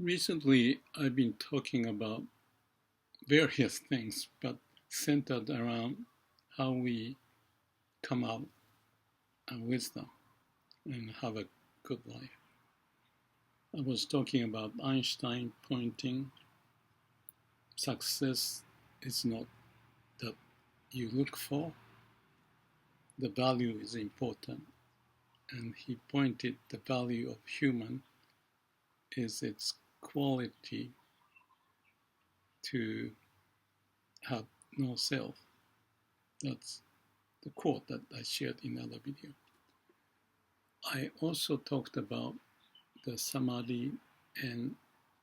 Recently, I've been talking about various things, but centered around how we come out of wisdom and have a good life. I was talking about Einstein pointing success is not that you look for, the value is important. And he pointed the value of human is its quality to have no self. That's the quote that I shared in another video. I also talked about the Samadhi and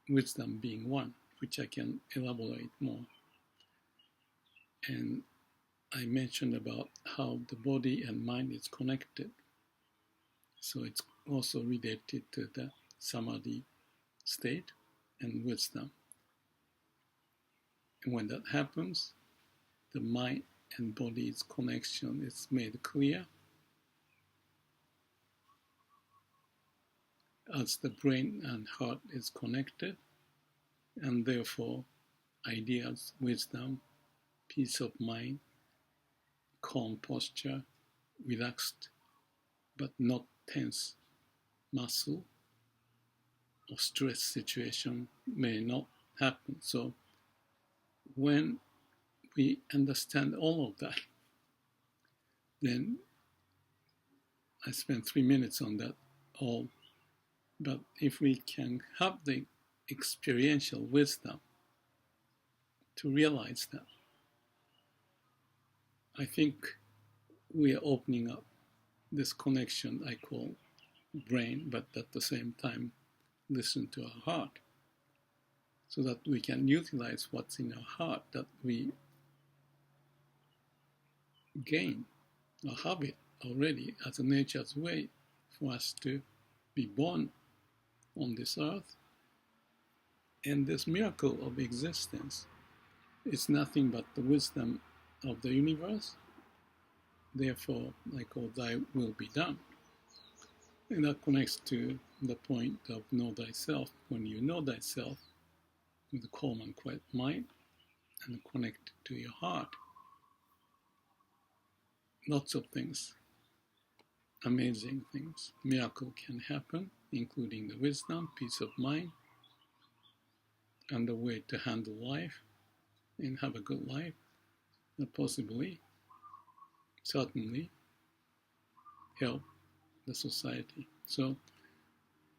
wisdom being one, which I can elaborate more. And I mentioned about how the body and mind is connected. So it's also related to the Samadhi state and wisdom. And when that happens, the mind and body's connection is made clear as the brain and heart is connected, and therefore ideas, wisdom, peace of mind, calm posture, relaxed but not tense muscle or stress situation may not happen. So when we understand all of that, then I spent 3 minutes on that all. But if we can have the experiential wisdom to realize that, I think we are opening up this connection I call brain, but at the same time listen to our heart, so that we can utilize what's in our heart that we gain or have it already as a nature's way for us to be born on this earth. And this miracle of existence is nothing but the wisdom of the universe. Therefore, I call thy will be done. And that connects to the point of know thyself. When you know thyself with a calm and quiet mind and connect to your heart, lots of things, amazing things, miracle can happen, including the wisdom, peace of mind, and the way to handle life and have a good life, and possibly, certainly, help the society. So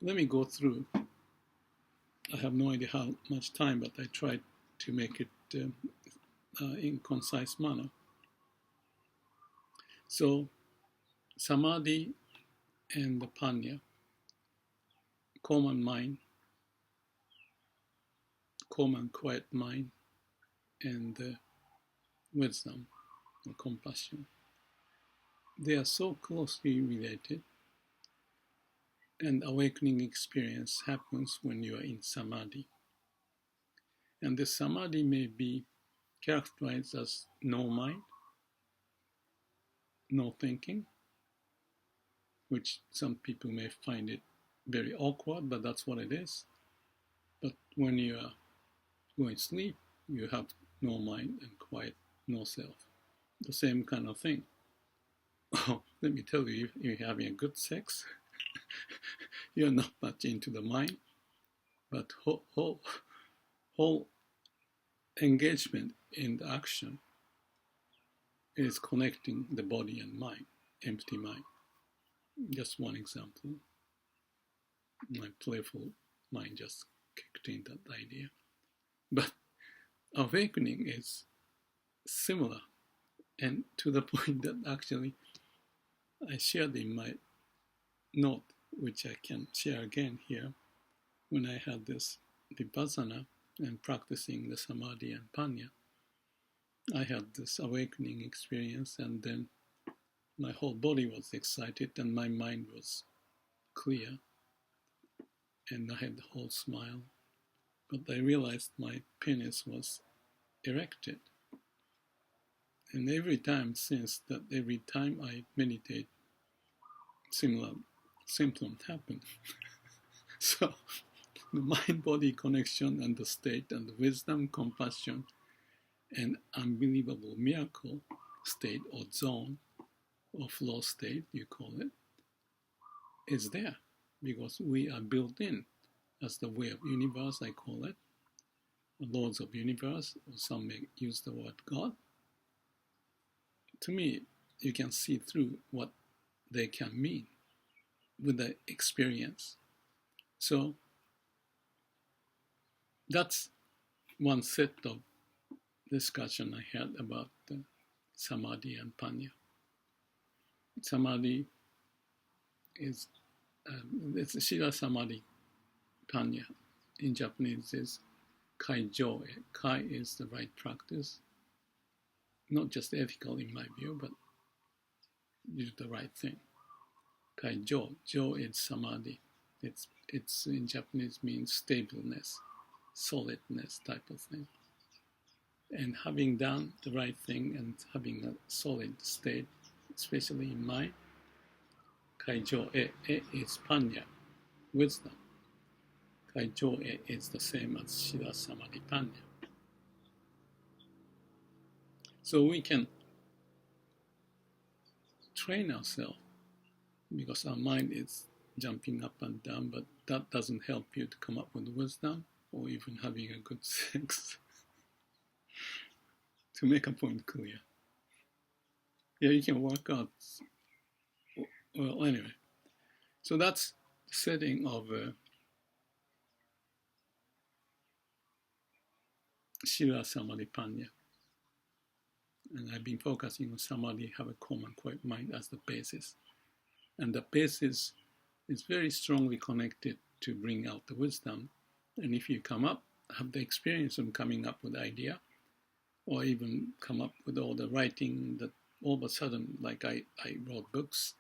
let me go through. I have no idea how much time, but I tried to make it in concise manner. So Samadhi and the Panna, calm and mind, calm and quiet mind, and wisdom and compassion. They are so closely related, and awakening experience happens when you are in Samadhi. And the Samadhi may be characterized as no mind, no thinking, which some people may find it very awkward, but that's what it is. But when you are going to sleep, you have no mind and quiet, no self. The same kind of thing. Oh, let me tell you, if you're having a good sex, you're not much into the mind, but whole engagement in the action is connecting the body and mind, empty mind. Just one example. My playful mind just kicked in that idea. But awakening is similar, and to the point that actually I shared in my note, which I can share again here, when I had this Vipassana and practicing the Samadhi and Panna. I had this awakening experience, and then my whole body was excited and my mind was clear, and I had the whole smile. But I realized my penis was erected. And every time since that, every time I meditate, similar symptoms happen. So the mind-body connection and the state and the wisdom, compassion, and unbelievable miracle state or zone or flow state, you call it, is there because we are built in as the way of universe, I call it, the laws of universe, or some may use the word God. To me, you can see through what they can mean with the experience. So that's one set of discussion I had about Samadhi and Panna. Samadhi is, it's Shira Samadhi Panna. In Japanese is Kai-jo. Kai is the right practice, not just ethical in my view, but do the right thing. Kai-jo. Jo is Samadhi. It's in Japanese means stableness, solidness type of thing. And having done the right thing and having a solid state, especially in mind, Kai-jo e is Panna, wisdom. Kai-jo e is the same as Shira Samadhi Panna. So we can train ourselves because our mind is jumping up and down, but that doesn't help you to come up with wisdom or even having a good sex. To make a point clear. Yeah, you can work out. Well, anyway. So that's the setting of Shira Samadhi Panna. And I've been focusing on Samadhi, have a calm and quiet mind as the basis. And the basis is very strongly connected to bring out the wisdom. And if you come up, have the experience of coming up with the idea, or even come up with all the writing that all of a sudden, like I wrote books,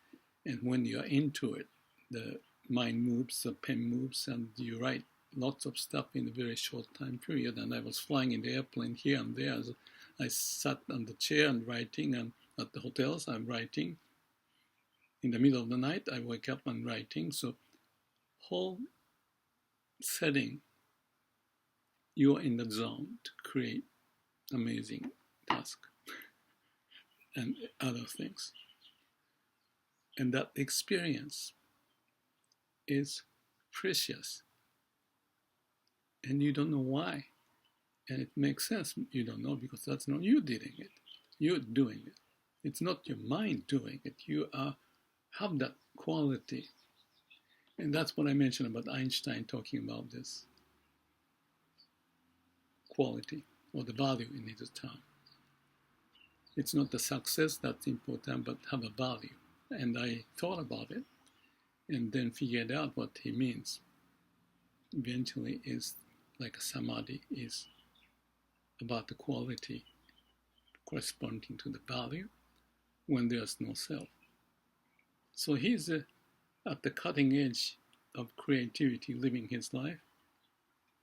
and when you're into it, the mind moves, the pen moves, and you write lots of stuff in a very short time period. And I was flying in the airplane here and there. I sat on the chair and writing, and at the hotels I'm writing. In the middle of the night, I wake up and writing. So whole setting, you're in the zone to create amazing task and other things. And that experience is precious. And you don't know why. And it makes sense you don't know because that's not you doing it. You're doing it. It's not your mind doing it. You have that quality. And that's what I mentioned about Einstein talking about this quality or the value in his term. It's not the success that's important, but have a value. And I thought about it and then figured out what he means. Eventually is like a samadhi is about the quality corresponding to the value when there's no self. So he's at the cutting edge of creativity living his life.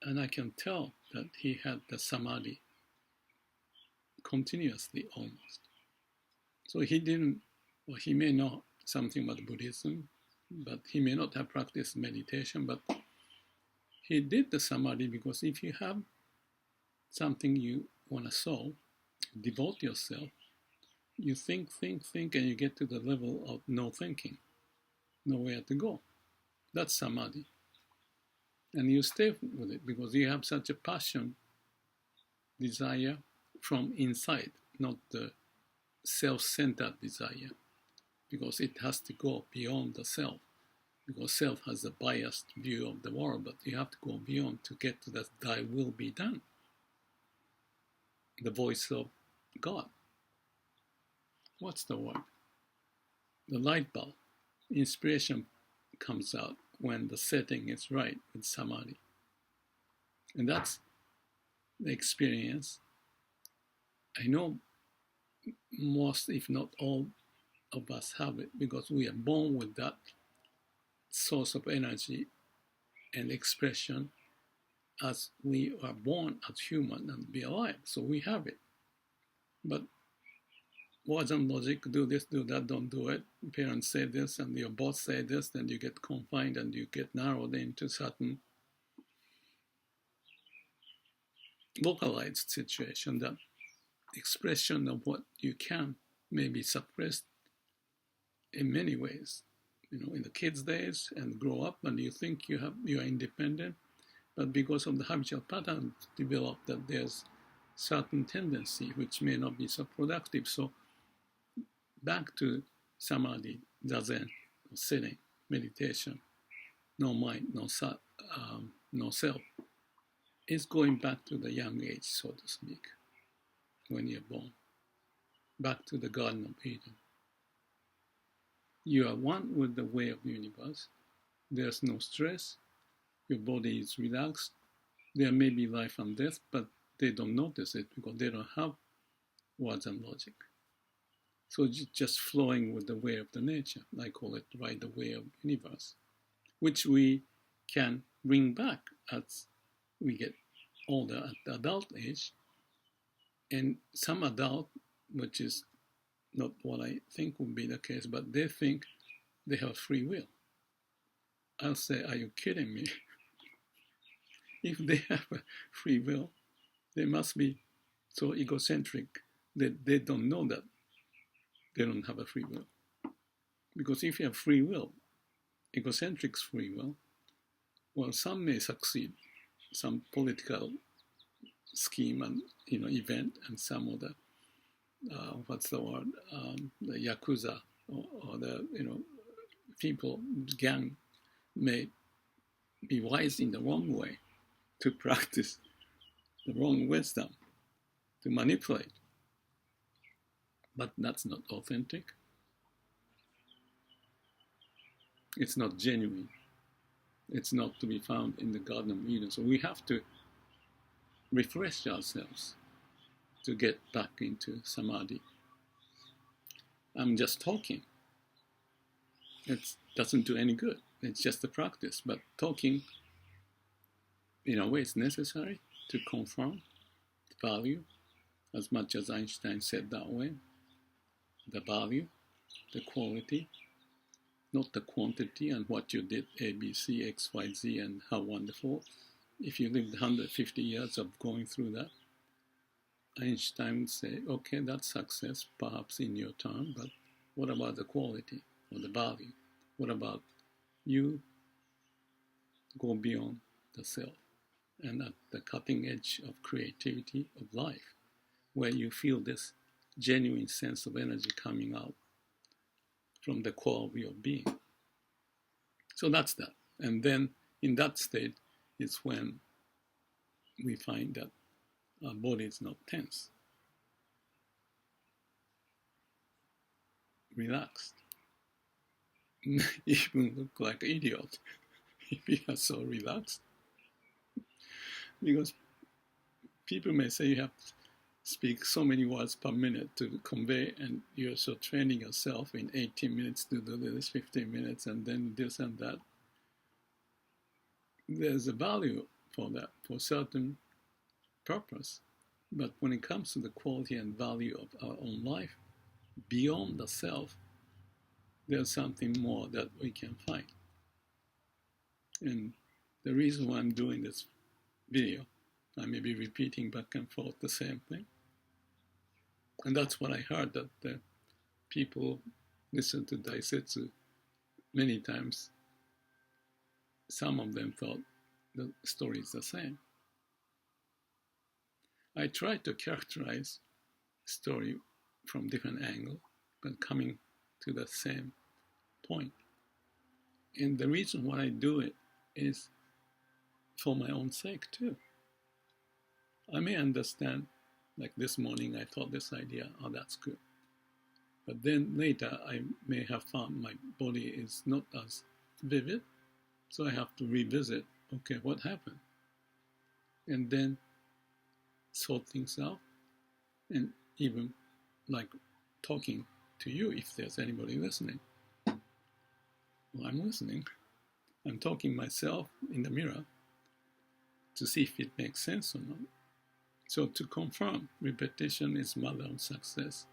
And I can tell that he had the samadhi continuously almost. So he didn't, or he may know something about Buddhism, but he may not have practiced meditation, but he did the samadhi because if you have something you want to solve, devote yourself, you think, and you get to the level of no thinking, nowhere to go. That's samadhi. And you stay with it because you have such a passion, desire from inside, not the self-centered desire, because it has to go beyond the self, because self has a biased view of the world, but you have to go beyond to get to that thy will be done, the voice of God. What's the word? The light bulb. Inspiration comes out when the setting is right with samadhi. And that's the experience. I know most, if not all of us have it because we are born with that source of energy and expression as we are born as human and be alive. So we have it. But words and logic, do this, do that, don't do it. Parents say this and your boss say this, then you get confined and you get narrowed into certain localized situation, that expression of what you can may be suppressed in many ways. In the kids' days and grow up and you think you are independent, but because of the habitual pattern developed, that there's certain tendency which may not be so productive. So back to samadhi, zazen, sitting, meditation, no mind, no self, is going back to the young age, so to speak, when you're born, back to the Garden of Eden. You are one with the way of the universe. There's no stress. Your body is relaxed. There may be life and death, but they don't notice it because they don't have words and logic. So just flowing with the way of the nature. I call it, right, the way of the universe, which we can bring back as we get older at the adult age. And some adult, which is not what I think would be the case, but they think they have free will. I'll say, are you kidding me? If they have a free will, they must be so egocentric that they don't know that they don't have a free will. Because if you have free will, egocentric's free will, well, some may succeed, some political scheme and event, and some of the the yakuza or the people gang may be wise in the wrong way to practice the wrong wisdom, to manipulate. But that's not authentic. It's not genuine. It's not to be found in the Garden of Eden. So we have to refresh ourselves to get back into samadhi. I'm just talking. It doesn't do any good. It's just a practice. But talking, in a way, is necessary to confirm the value, as much as Einstein said that way. The value, the quality, not the quantity and what you did, A, B, C, X, Y, Z, and how wonderful. If you lived 150 years of going through that, Einstein would say, okay, that's success, perhaps in your term, but what about the quality or the value? What about you go beyond the self and at the cutting edge of creativity of life, where you feel this genuine sense of energy coming out from the core of your being. So that's that. And then in that state is when we find that our body is not tense, relaxed. Even look like an idiot if you are so relaxed. Because people may say you have to speak so many words per minute to convey, and you're so training yourself in 18 minutes to do this, 15 minutes, and then this and that. There's a value for that, for certain purpose. But when it comes to the quality and value of our own life, beyond the self, there's something more that we can find. And the reason why I'm doing this video, I may be repeating back and forth the same thing. And that's what I heard, that the people listen to Daisetsu many times. Some of them thought the story is the same. I tried to characterize the story from different angles, but coming to the same point. And the reason why I do it is for my own sake too. I may understand, like this morning I thought this idea, oh, that's good. But then later I may have found my body is not as vivid, so I have to revisit, okay, what happened? And then sort things out, and even like talking to you, if there's anybody listening. Well, I'm listening. I'm talking myself in the mirror to see if it makes sense or not. So to confirm, repetition is mother of success.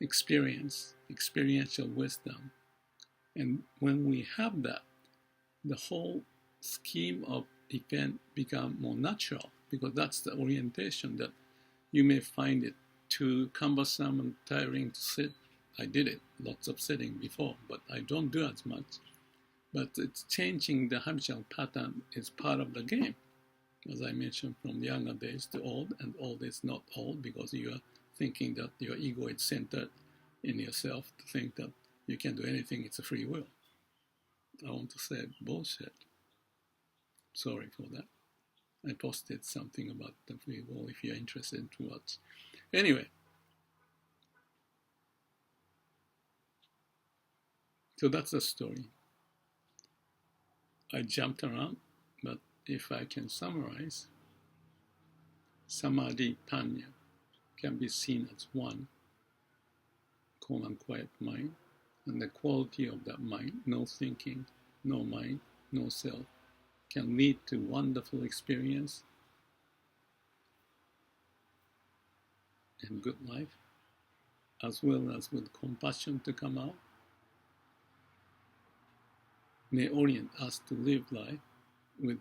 Experience, experiential wisdom. And when we have that, the whole scheme of event become more natural because that's the orientation that you may find it too cumbersome and tiring to sit. I did it, lots of sitting before, but I don't do as much. But it's changing the habitual pattern is part of the game. As I mentioned, from the younger days to old, and old is not old because you are thinking that your ego is centered in yourself to think that you can do anything, it's a free will. I want to say bullshit. Sorry for that. I posted something about the free will if you're interested to watch. Anyway, so that's the story. I jumped around, but if I can summarize, Samadhi Panna can be seen as one calm and quiet mind, and the quality of that mind, no thinking, no mind, no self, can lead to wonderful experience and good life, as well as with compassion to come out, may orient us to live life with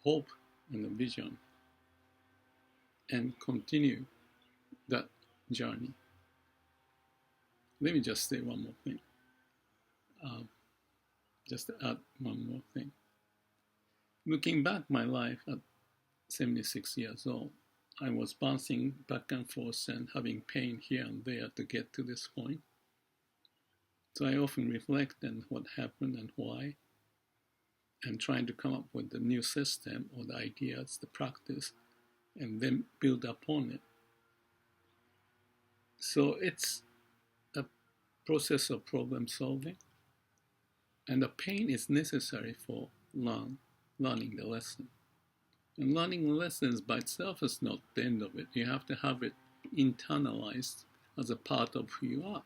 hope and a vision, and continue that journey. Let me just say one more thing. Just to add one more thing. Looking back my life at 76 years old, I was bouncing back and forth and having pain here and there to get to this point. So I often reflect on what happened and why, and trying to come up with the new system or the ideas, the practice, and then build upon it. So it's a process of problem solving, and the pain is necessary for learning the lesson. And learning lessons by itself is not the end of it. You have to have it internalized as a part of who you are.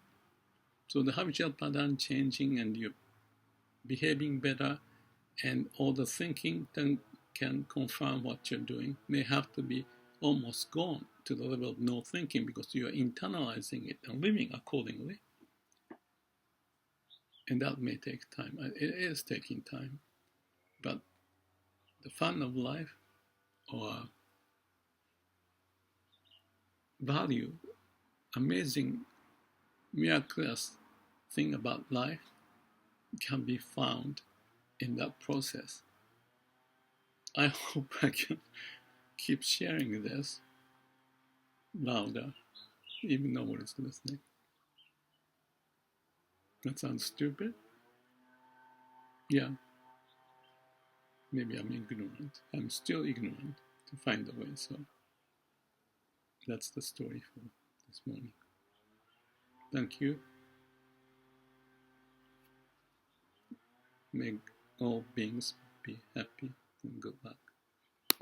So the habitual pattern changing and you're behaving better, and all the thinking then can confirm what you're doing may have to be almost gone to the level of no thinking because you are internalizing it and living accordingly. And that may take time. It is taking time. But the fun of life or value, amazing, miraculous thing about life can be found in that process. I hope I can keep sharing this louder, even nobody's listening. That sounds stupid? Yeah. Maybe I'm ignorant. I'm still ignorant to find a way, so that's the story for this morning. Thank you. May all beings be happy and good luck.